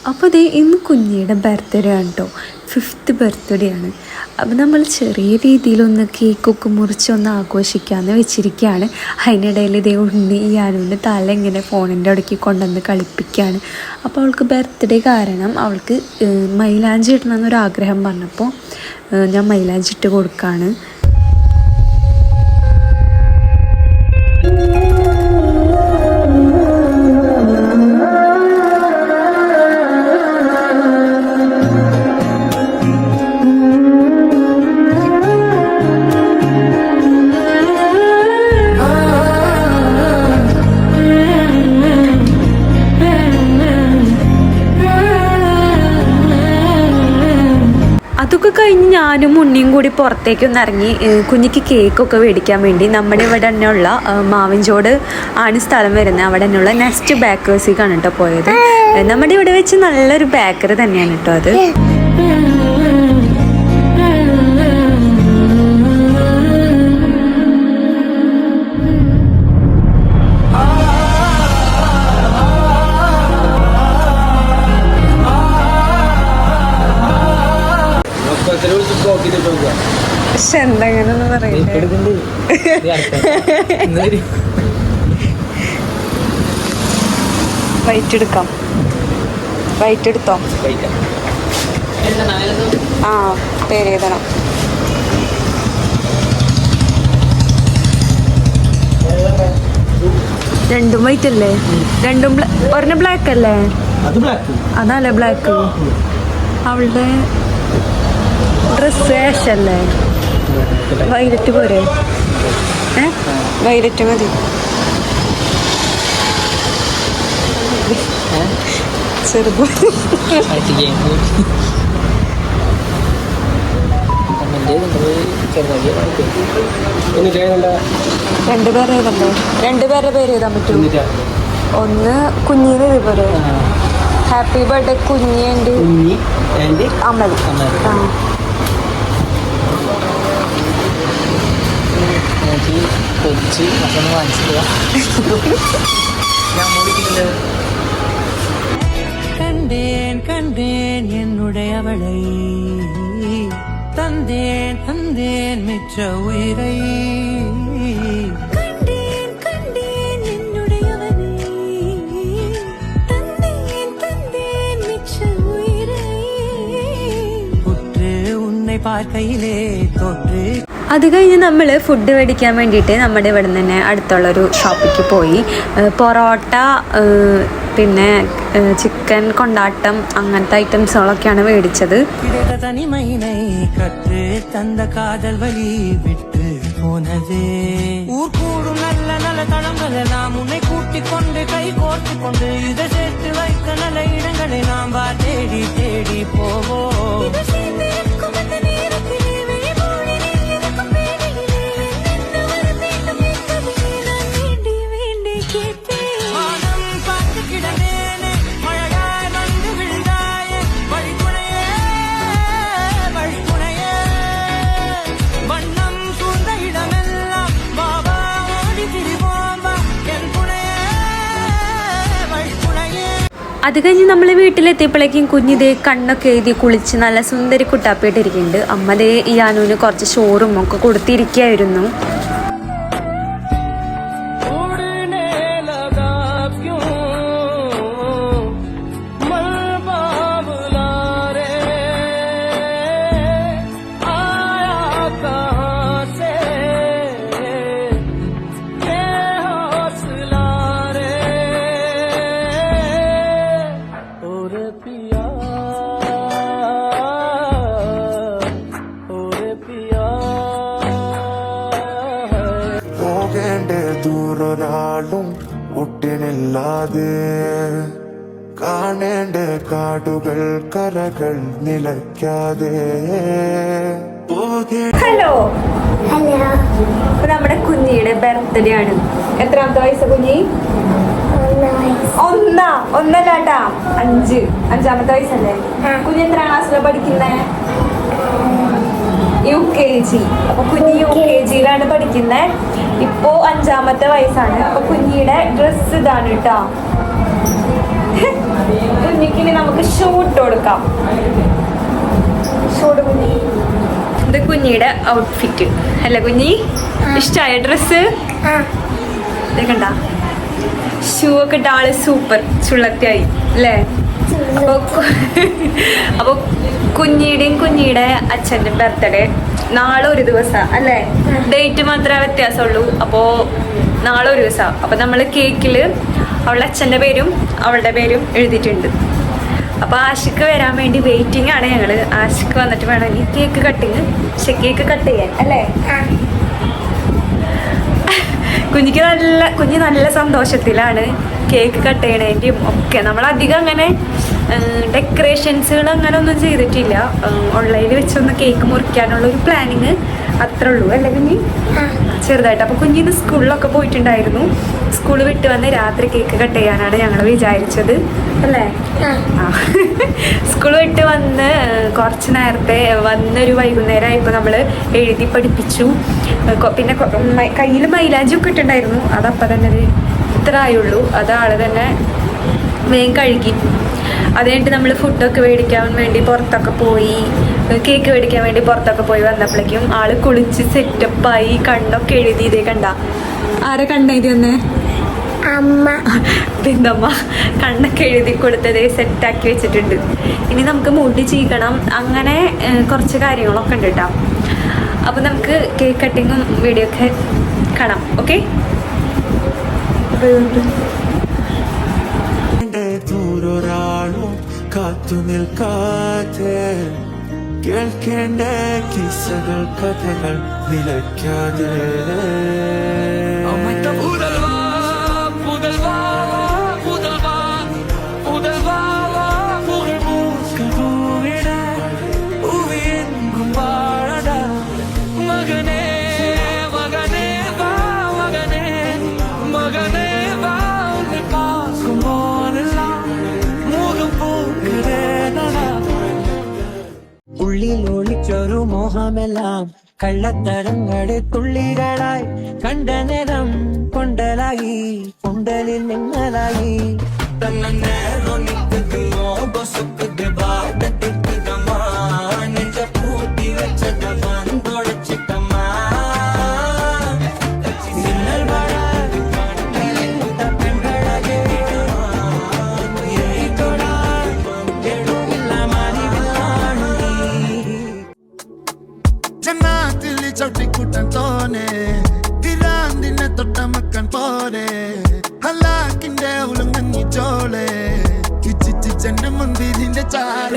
അപ്പോൾ അതേ ഇന്ന് കുഞ്ഞിയുടെ ബർത്ത്ഡേ ആണ് കേട്ടോ, 5th ബർത്ത്ഡേ ആണ്. അപ്പോൾ നമ്മൾ ചെറിയ രീതിയിലൊന്ന് കേക്കൊക്കെ മുറിച്ചൊന്ന് ആഘോഷിക്കാമെന്ന് വെച്ചിരിക്കുകയാണ്. അതിനിടയിൽ ഇതേ ഉണ്ണി ഞാനുണ്ട് തല ഇങ്ങനെ ഫോണിൻ്റെ ഇടയ്ക്ക് കൊണ്ടുവന്ന് കളിപ്പിക്കുകയാണ്. അപ്പോൾ അവൾക്ക് ബർത്ത്ഡേ കാരണം അവൾക്ക് മൈലാഞ്ചി ഇടണമെന്നൊരാഗ്രഹം പറഞ്ഞപ്പോൾ ഞാൻ മൈലാഞ്ചി ഇട്ട് കൊടുക്കുകയാണ്. അതൊക്കെ കഴിഞ്ഞ് ഞാനും ഉണ്ണിയും കൂടി പുറത്തേക്കൊന്ന് ഇറങ്ങി കുഞ്ഞിക്ക് കേക്കൊക്കെ മേടിക്കാൻ വേണ്ടി നമ്മുടെ ഇവിടെ തന്നെയുള്ള മാവിൻചോട് ആണ് സ്ഥലം വരുന്നത്. അവിടെ തന്നെയുള്ള നെക്സ്റ്റ് ബേക്കേഴ്സിക്കാണ് കേട്ടോ പോയത്. നമ്മുടെ ഇവിടെ വെച്ച് നല്ലൊരു ബേക്കറി തന്നെയാണ് കേട്ടോ അത്. പക്ഷെ എന്തെങ്ങനെന്ന് പറയുന്നത് വൈറ്റ് എടുക്കാം. വൈറ്റ് എടുത്തോ? ആ പേര് എഴുതണം. രണ്ടും വൈറ്റ് അല്ലേ? രണ്ടും ഒരെണ്ണം ബ്ലാക്ക് അല്ലേ? അതല്ലേ ബ്ലാക്ക്. അവളുടെ ഡ്രസ് ആഷല്ലേ? വൈലറ്റ് പോരെ? വൈലറ്റ് മതി. ചെറുപ്പം രണ്ടുപേരെ എഴുതണ്ടേ? രണ്ടുപേരുടെ പേര് എഴുതാൻ പറ്റും. ഒന്ന് കുഞ്ഞിന് ഇതുപോലെ ഹാപ്പി ബർത്ത്ഡേ കുഞ്ഞി ആൻഡ് അമൽ. ആ கண்டேன் கண்டேன் என்னுடைய அவளை, தந்தேன் தந்தேன் மிச்ச உயிரை. கண்டேன் கண்டேன் என்னுடையவனை, தந்தேன் தந்தேன் மிச்ச உயிரை. உற்று உன்னை பார்க்கையிலே தொற்று. അത് കഴിഞ്ഞ് നമ്മൾ ഫുഡ് മേടിക്കാൻ വേണ്ടിയിട്ട് നമ്മുടെ ഇവിടെ നിന്ന് തന്നെ അടുത്തുള്ളൊരു ഷോപ്പിലേക്ക് പോയി. പൊറോട്ട പിന്നെ ചിക്കൻ കൊണ്ടാട്ടം അങ്ങനത്തെ ഐറ്റംസുകളൊക്കെയാണ് മേടിച്ചത്. തനിമൈനെ കത്ത് തந்த കാതൽ വലി വിട്ട് പോനതേ. ഊർക്കൂടും നല്ല നല്ല തളങ്ങളെല്ലാം ഉന്നെ കൂട്ടിക്കൊണ്ട് കൈ കോർത്തുകൊണ്ട് ഇത് ചേർത്ത് വയ്ക്ക നല്ല ഇടങ്ങളെ നാം വാ തേടി തേടി പോവോ. അത് കഴിഞ്ഞ് നമ്മൾ വീട്ടിലെത്തിയപ്പോഴേക്കും കുഞ്ഞിതേ കണ്ണൊക്കെ എഴുതി കുളിച്ച് നല്ല സുന്ദരി കുട്ടാപ്പിയിട്ടിരിക്കുന്നുണ്ട്. അമ്മ ദേ ഈ അനുവിന് കുറച്ച് ചോറും ഒക്കെ കൊടുത്തിരിക്കുകയായിരുന്നു. ദൂരൊരാളും ഒട്ടിനില്ലാതെ കാണേണ്ട കാടുകൾ കരകൾ നിലയ്ക്കാതെ. Hello hello. നമ്മുടെ കുഞ്ഞിയുടെ ബർത്ത്ഡേ ആണ്. എത്രാമത്തെ വയസ്സ് കുഞ്ഞി? ഒന്നല്ലാട്ടാ 5. വയസ്സല്ലേ കുഞ്ഞി? എത്രാം ക്ലാസ്സിലാണ് പഠിക്കുന്നേ? UKG. അപ്പൊ കുഞ്ഞി UKG-യിലാണ് പഠിക്കുന്നത്. ഇപ്പോ 5ാമത്തെ വയസ്സാണ്. അപ്പൊ കുഞ്ഞിയുടെ ഡ്രസ്സ് ഇതാണ് കേട്ടോ. കുഞ്ഞിക്കിനി നമുക്ക് ഷൂട്ട് കൊടുക്കാം. ഇത് കുഞ്ഞിയുടെ ഔട്ട്ഫിറ്റ് അല്ല കുഞ്ഞി? ഇഷ്ടമായ ഡ്രസ്സ് കണ്ട? ഷൂ ഒക്കെ ഇട്ട ആള് സൂപ്പർ ചുള്ളത്തിയായി അല്ലേ? അപ്പൊ കുഞ്ഞിയുടെ അച്ഛൻ്റെ ബർത്ത്ഡേ നാളെ ഒരു ദിവസം അല്ലേ? ഡേറ്റ് മാത്രമേ വ്യത്യാസമുള്ളൂ. അപ്പോൾ നാളെ ഒരു ദിവസം. അപ്പോൾ നമ്മൾ കേക്കിൽ അവളുടെ അച്ഛൻ്റെ പേരും അവളുടെ പേരും എഴുതിയിട്ടുണ്ട്. അപ്പോൾ ആഷിക്ക് വരാൻ വേണ്ടി വെയിറ്റിംഗ് ആണ് ഞങ്ങൾ. ആഷിക്ക് വന്നിട്ട് വേണം ഈ കേക്ക് കട്ടിങ്. പക്ഷെ കേക്ക് കട്ട് ചെയ്യാൻ അല്ലേ? കുഞ്ഞ് നല്ല സന്തോഷത്തിലാണ് കേക്ക് കട്ട് ചെയ്യണേൻ്റെയും ഒക്കെ. നമ്മളധികം അങ്ങനെ ഡെക്കറേഷൻസുകൾ അങ്ങനെ ഒന്നും ചെയ്തിട്ടില്ല. ഓൺലൈനിൽ വെച്ചൊന്ന് കേക്ക് മുറിക്കാനുള്ള ഒരു പ്ലാനിങ് അത്രേ ഉള്ളൂ അല്ലേ കുഞ്ഞി? ചെറുതായിട്ട്. അപ്പോൾ കുഞ്ഞിന്ന് സ്കൂളിലൊക്കെ പോയിട്ടുണ്ടായിരുന്നു. സ്കൂൾ വിട്ട് വന്ന് രാത്രി കേക്ക് കട്ട് ചെയ്യാനാണ് ഞങ്ങൾ വിചാരിച്ചത് അല്ലേ? സ്കൂൾ വിട്ട് വന്ന് കുറച്ച് നേരത്തെ വന്നൊരു വൈകുന്നേരമായപ്പോൾ നമ്മൾ എഴുതി പഠിപ്പിച്ചു. പിന്നെ കയ്യിൽ മൈലാഞ്ചി ഒക്കെ ഇട്ടുണ്ടായിരുന്നു. അതപ്പം തന്നെ ഇത്ര ആയുള്ളൂ. അത് ആൾ തന്നെ വേഗം കഴുകി. അത് കഴിഞ്ഞിട്ട് നമ്മൾ ഫുഡൊക്കെ മേടിക്കാൻ വേണ്ടി പുറത്തൊക്കെ പോയി, കേക്ക് മേടിക്കാൻ വേണ്ടി പുറത്തൊക്കെ പോയി വന്നപ്പോഴേക്കും ആള് കുളിച്ച് സെറ്റപ്പായി. കണ്ണൊക്കെ എഴുതി. ഇതേ കണ്ട? ആരെ കണ്ണെഴുതി വന്നേ? അമ്മ. ബിന്ദമ്മ കണ്ണൊക്കെ എഴുതി കൊടുത്തതേ സെറ്റാക്കി വെച്ചിട്ടുണ്ട്. ഇനി നമുക്ക് മുടി ചീക്കണം. അങ്ങനെ കുറച്ച് കാര്യങ്ങളൊക്കെ ഉണ്ട് കേട്ടോ. അപ്പോൾ നമുക്ക് കേക്ക് കട്ടിങ്ങും വീഡിയോ ഒക്കെ കാണാം. ഓക്കെ? ദൂരൊരാളും കാത്തു നിൽക്കാതെ കേൾക്കേണ്ട കിസ്സകൾ കഥകൾ നിലയ്ക്കാതെ ഉള്ളിലൊളിച്ചൊരു മോഹമെല്ലാം കള്ളത്തരങ്ങളുടെ തുള്ളികളായി കണ്ട നേരം കൊണ്ടലായി കൊണ്ടലിൽ നിന്നലായി ചവിട്ടിക്കുട്ടൻ തോനെ തിരാന്തിനെ തൊട്ടമക്കൻ പോരെ ഹലാക്കിന്റെ ഉലങ്ങി ചോളെ കിച്ചിച്ച് ചെന്ന മന്ദിരിന്റെ ചാല.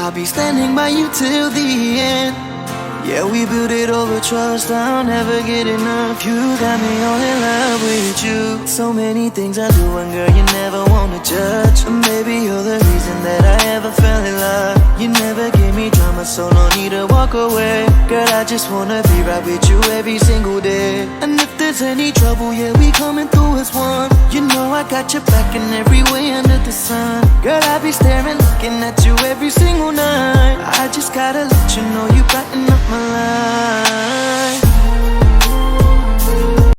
I'll be standing by you till the end. Yeah, we built it over trust, I'll never get enough. You got me all in love with you. So many things I do and girl, you never wanna judge. Maybe you're the reason that I ever fell in love. You never gave me drama, so no need to walk away. Girl, I just wanna be right with you every single day. And if there's any trouble, yeah, we coming through as one. You know I got your back in every way under the sun. Girl, I be staring, looking at you every single night. I just gotta let you know you brighten up my life.